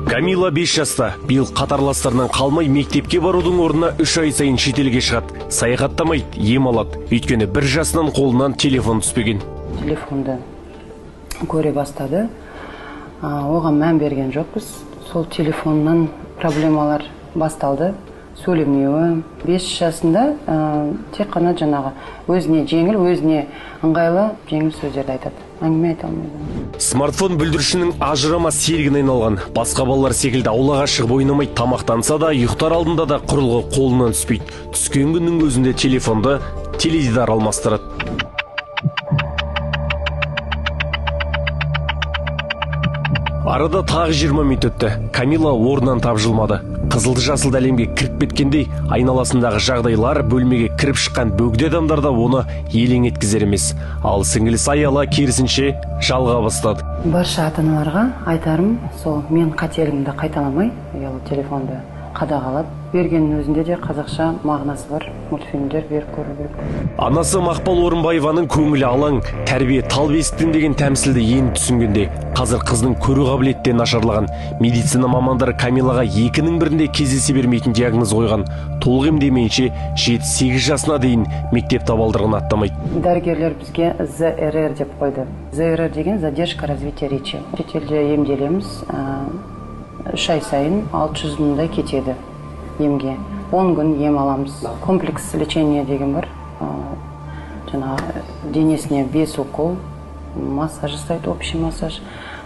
Камила 5 жаста. Биыл қатарластарынан қалмай мектепке барудың орнына 3 ай сайын шетелге шығады. Саяхаттамайды, ем алады. Өйткені 1 жасынан қолынан телефон түспеген. Телефонды көре бастады. Оған мән берген жоқпыз. Сол телефоннан проблемалар басталды. Сөйлемеуі. 5 жасында тек қана жаңағы өзіне жеңіл, өзіне ыңғайлы жеңіл сөздерді айтады. Әңгіме айта алмайды. Смартфон бүлдіршінің ажырама серігіне айналған. Басқа балалар секілді аулаға шығып ойнамайды, тамақтанса да, ұйықтар алдында да құрылғы қолынан түспейді. Түскен күннің өзінде телефонды теледидар алмастырады. Арада тағы 20 минут өтті. Камила орнынан тапжылмады. Қызылды жасылды әлемге кіріп кеткендей, айналасындағы жағдайлар, бөлмеге кіріп шыққан бөгде адамдар да оны елең еткізер емес. Ал сіңілісі Аяла керісінше жалға бастады. Барша ата-аналарға айтарым, сол мен қателігімді қайталамай, ұялы телефонды қадағалап бергеннің өзінде де қазақша мағынасы бар мультфильмдер беріп көру керек. Анасы Мақпал Орынбаеваның көңілі алаң, тәрбие тал бесіктен деген тәмсілді енді түсінгенде, қазір қызның көру қабілеттен нашарлаған. Медицина мамандары Камилаға 2-нің бірінде кездесе бермейтін диагноз қойған. Толық емдемейінше 7-8 жасына дейін мектеп табалдырығын аттамайды. Дәрігерлер бізге ЗРР деп қойды. ЗРР деген задержка развития речи. Шетелде емделеміз, 3 ай сайын 600 мыңдай кетеді емге. 10 күн ем аламыз. Комплекс лечение деген бар. Жаңағы денесіне 5 укол, массаж жасайды, общий массаж.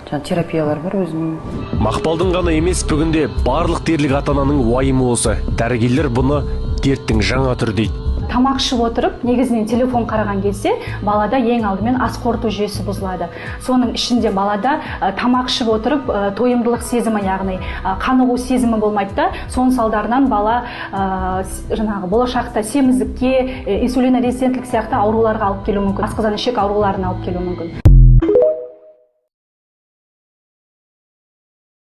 Терапиялар бар өзінің. Мақпалдың ғана емес, бүгінде барлық дерлік ата-ананың уайымы осы. Дәрігерлер бұны дерттің жаңа түрі дейді. Тамақ ішіп отырып, негізінен телефон қараған кезде, балада ең алдымен ас қорыту жүйесі бұзылады. Соның ішінде балада тамақ ішіп отырып, тойымдылық сезімі, яғни қанығу сезімі болмайды да, соның салдарынан бала жаңағы болашақта семіздікке, инсулинорезистенттілік сияқты ауруларға алып келуі мүмкін. Асқазан ішек ауруларына алып келуі мүмкін.